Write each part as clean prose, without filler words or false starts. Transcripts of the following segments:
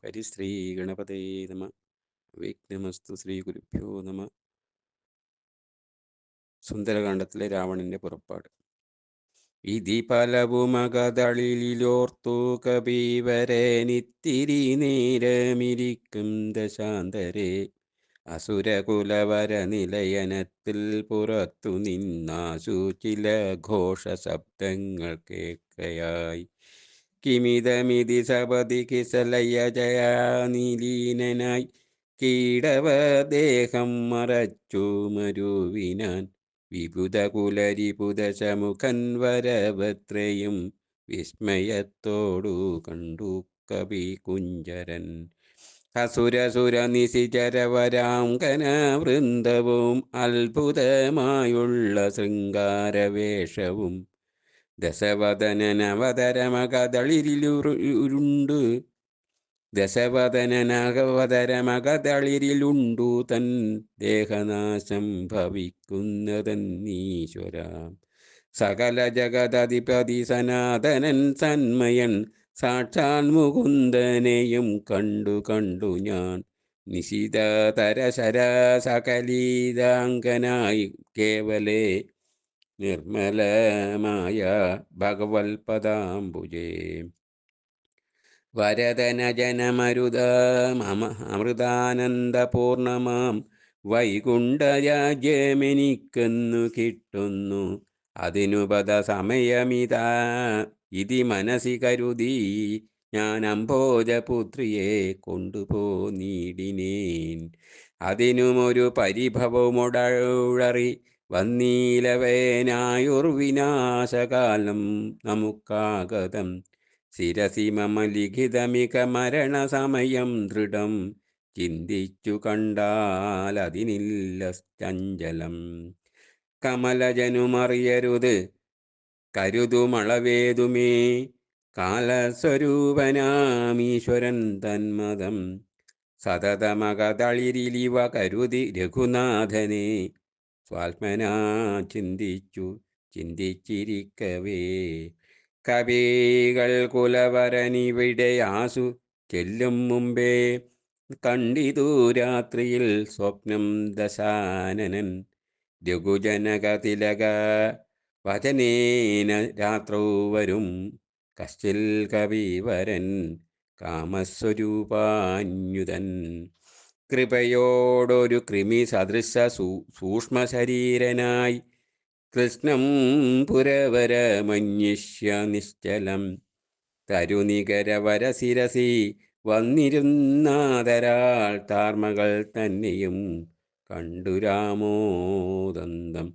ഹരിശ്രീ ഗണപതേ നമ. വിഘ്നമസ്തു. ശ്രീ ഗുരുഭ്യോ നമ. സുന്ദരകാണ്ഡത്തിലെ രാവണന്റെ പുറപ്പാട്. ഇതി പലവുമകതളിലോർത്തു കപീവരനിത്തിരി നേരമിരിക്കും ദശാന്തരെ. അസുരകുലവര നിലയനത്തിൽ പുറത്തു നിന്നാശു ചില ഘോഷശബ്ദങ്ങൾ കേൾക്കയായി. കിമിതമിതി സപതി കിസലയജയാനിലീനനായി കീടവദേഹം മറച്ചു മരുവിനാൻ. വിബുധകുലരിപുദശമുഖൻ വരവത്രയും വിസ്മയത്തോടു കണ്ടു കവി കുഞ്ചരൻ. അസുരസുര നിശിചരവരാങ്കന വൃന്ദവും അത്ഭുതമായുള്ള ശൃംഗാരവേഷവും. ദശവദനനവതരമകതളിരിലുണ്ടു തൻ ദേഹനാശം ഭവിക്കുന്നതന്നീശ്വര. സകല ജഗദധിപതി സനാതനൻ സന്മയൻ സാക്ഷാൽ മുകുന്ദനെയും കണ്ടു ഞാൻ. നിശിതതരശര സകലീതാംഗനായി കേവലേ നിർമ്മലമായ ഭഗവത്പദാംബുജേ. വരദനജനമരുതമൃതാനന്ദപൂർണമാം വൈകുണ്ഠരാജ്യമെനിക്കെന്നു കിട്ടുന്നു. അതിനുപത സമയമിതാ ഇതി മനസി കരുതി ഞാൻ അംഭോജപുത്രിയെ കൊണ്ടുപോന്നീടിനേൻ. അതിനുമൊരു പരിഭവമുടഴറി വന്നീലവേനായുർവിനാശകാലം നമുക്കാഗതം. ശിരസി മമ ലിഖിതമിക മരണസമയം ദൃഢം. ചിന്തിച്ചു കണ്ടാലതിനില്ല ചഞ്ചലം. കമലജനുമറിയരുത് കരുതുമളവേതുമേ. കാലസ്വരൂപനാമീശ്വരൻ തന്മതം. സതതമകതളിരിലിവ കരുതി രഘുനാഥനെ സ്വാത്മനാ ചിന്തിച്ചിരിക്കവേ. കവികൾ കുലവരനിവിടെയാസു ചെല്ലും മുമ്പേ കണ്ടിതു രാത്രിയിൽ സ്വപ്നം ദശാനനൻ. രഘുജനകതിലക വചനേന രാത്രൗ വരും കശ്ചിൽ കവിവരൻ കാമസ്വരൂപാന്യുതൻ. കൃപയോടൊരു കൃമി സദൃശ സൂക്ഷ്മശരീരനായി കൃഷ്ണം പുരവരമന്വിഷ്യ നിശ്ചലം. തരുനികരവരശിരസി വന്നിരുന്നാദരാൾ താർമകൾ തന്നെയും കണ്ടു രാമോദന്തം.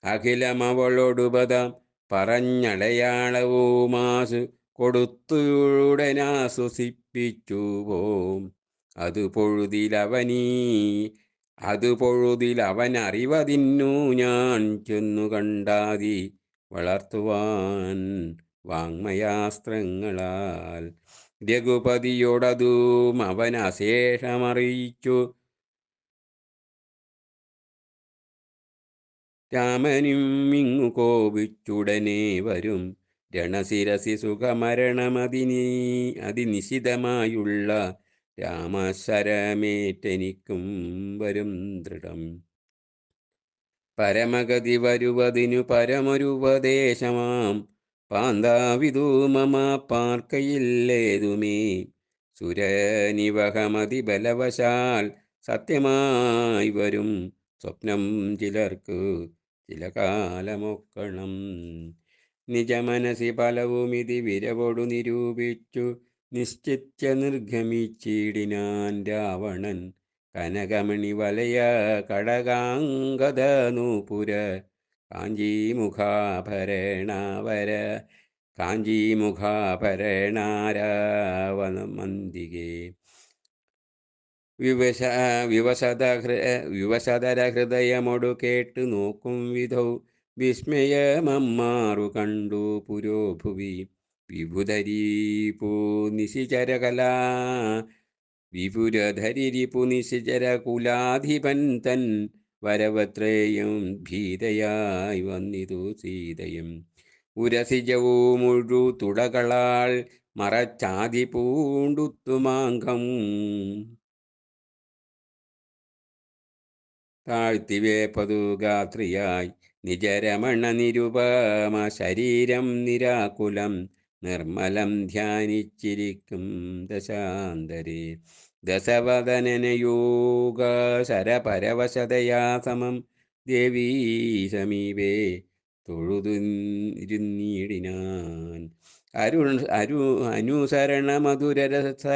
അഖിലമവളൊടുപദ പറഞ്ഞടയാളവുമാസു കൊടുത്തുടനാശ്വസിപ്പിച്ചു പോം. അതുപൊഴുതിലവനറിവതിന്നു ഞാൻ ചെന്നു കണ്ടാതി വളർത്തുവാൻ വാങ്മയാസ്ത്രങ്ങളാൽ. രഘുപതിയോടതും അവനശേഷമറിയിച്ചു. രാമനും ഇങ്ങു കോപിച്ചുടനെ വരും. രണശിരസി സുഖമരണമതിനിശിതമായുള്ള രാമശരമേറ്റെനിക്കും വരും ദൃഢം. പരമഗതി വരുവതിനു പരമൊരുപദേശമാം പാന്താവിതു മമ പാർക്കയില്ലേതുമേ. സുരനിവഹമതി ബലവശാൽ സത്യമായി വരും സ്വപ്നം ചിലർക്കു ചില കാലമൊക്കണം. നിജമനസി ഫലവുമിതി വിരവൊടു നിരൂപിച്ചു നിശ്ചിത്യ നിർഗമിച്ചിടിനാൻ രാവണൻ. കനകമണി വലയ കടകാംഗദ നൂപുര കാഞ്ചീമുഖാഭരണാരാവണമന്തികേ. വിവശതര ഹൃദയമൊടു കേട്ടു നോക്കും വിധൗ വിസ്മയമമ്മാറു കണ്ടു പുരോഭുവി. വിപുരധരിരിപു നിശിചരകുലാധിപൻ തൻ വരവത്രയും ഭീതയായി വന്നിതു സീതയും. ഉരസിജവും മുഴു തുടകളാൽ മറച്ചാതി പൂണ്ടുത്തുമാങ്കം താഴ്ത്തിവേപ്പതു ഗാത്രിയായി നിജരമണ നിരുപമ ശരീരം നിരാകുലം നിർമ്മലം ധ്യാനിച്ചിരിക്കും ദശാന്തരേ ദശവദനനയോഗ ശരപരവശതയാ സമം ദേവീ സമീപേ തൊഴുതുരുന്നിടിനാൻ. അനുസരണ മധുരരസ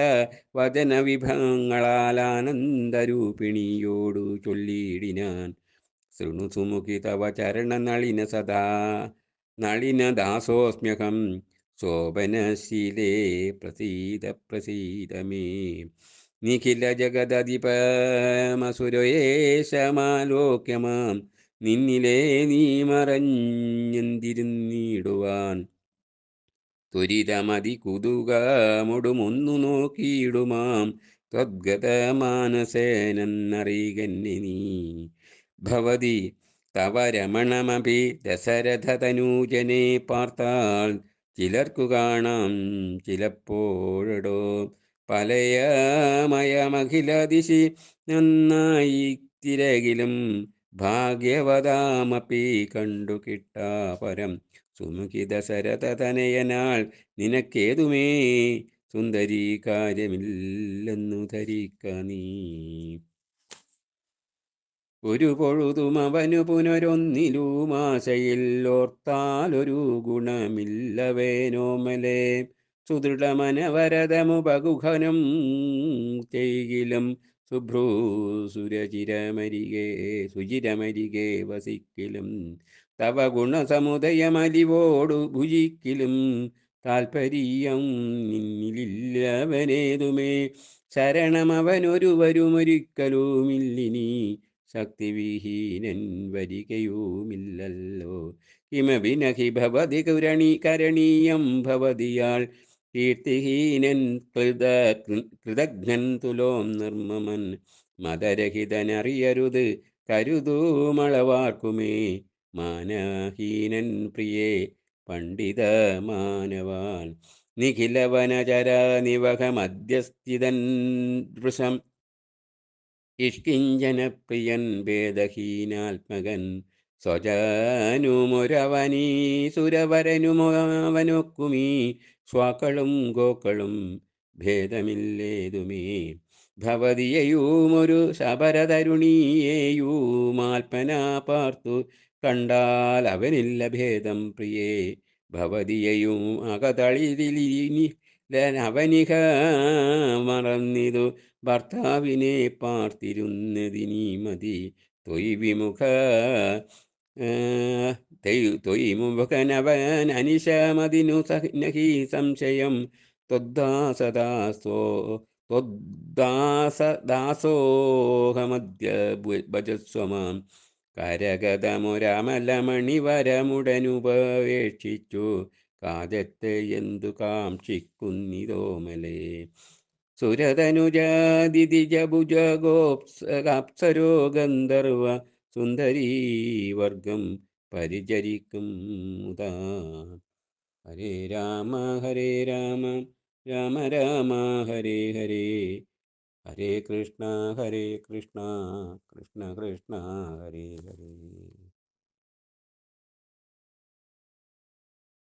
വചനവിഭവങ്ങളാൽ ആനന്ദരൂപിണിയോടു ചൊല്ലിയിടിനാൻ. ശൃണു സുമുഖി തവ ചരണനളിന സദാ നളിനദാസോസ്മ്യഹം ശോഭനശീലേ പ്രസീദ പ്രസീദ മേ. നിഖില ജഗദധിപമസുരേശമാലോക്യമാം നിന്നിലേ നീ മറഞ്ഞെന്തിരുന്നിടുവാൻ ത്വരിതമതി കുതുകമൊടുമൊന്നു നോക്കിയിടുമാം ത്വദ്ഗതമാനസേനെന്നറികന്നെ നീ. ഭവതി തവ രമണമപി ദശരഥതനൂജനെ പാർത്താൽ ചിലർക്കു കാണാം ചിലപ്പോഴടോ പലയമയമഖില ദിശി നന്നായി തിരകിലും ഭാഗ്യവതാമപി കണ്ടു കിട്ടാ പരം. സുമുഖി ദശരഥതനയനാൾ നിനക്കേതുമേ സുന്ദരീ കാര്യമില്ലെന്നു ധരിക്ക നീ. ഒരു പൊഴുതും അവനു പുനരൊന്നിലുമാശയിൽ ഓർത്താലൊരു ഗുണമില്ലവേനോമലേ. സുദൃഢമനവരതമുപഗുഹനം ചെയ്കിലും സുചിരമരികെ വസിക്കിലും തവ ഗുണസമുദയമലിവോടു ഭുജിക്കിലും താൽപര്യം നിന്നിലില്ലവനേതുമേ. ശരണമവനൊരുവരുമൊരിക്കലുമില്ലിനി ശക്തിവിഹീനൻ വരികയുമില്ലല്ലോ. കിമപി നഹി ഭവതി കരണീയം ഭവതിയാൾ കീർത്തിഹീനൻ കൃതജ്ഞൻ തുലോം നിർമ്മമൻ മതരഹിതനറിയരുത് കരുതൂമളവാർക്കുമേ. മാനഹീനൻ പ്രിയേ പണ്ഡിത മാനവാൻ നിഖിലവനചര നിവഹമധ്യസ്ഥിതൻ വൃഷം ഇഷ്കിഞ്ചനപ്രിയൻ ഭേദഹീനാത്മകൻ സ്വജനുമൊരവനീസുരവരനുമവനൊക്കുമീ സ്വാക്കളും ഗോക്കളും ഭേദമില്ലേതുമേ. ഭവതിയെയുമൊരു ശബരതരുണിയെയുമാത്മനാ പാർത്തു കണ്ടാൽ അവനില്ല ഭേദം പ്രിയേ. ഭവതിയെയും അകതളിരിലവനിക മറന്നിതു ഭർത്താവിനെ പാർത്തിരുന്നതിനീ മതി. ത്വയിമുഖനവനനിശമതിനു നഹി സംശയം ത്വദ്ദാസദാസോഹമദ്യ ഭജസ്വമാം. കരഗതമൊരമലമണിവരമുടനുപവേക്ഷിച്ചു കാജത്തെ എന്തു കാക്ഷിക്കുന്നിതോമലേ. സുരതനുജാദിജഭുജഗോപ്സരോ ഗന്ധർവ സുന്ദരീവർഗം പരിചരിക്കും മുതാ. ഹരേ രാമ രാമ രാമ ഹരേ ഹരേ. ഹരേ കൃഷ്ണ കൃഷ്ണ കൃഷ്ണ ഹരേ ഹരേ.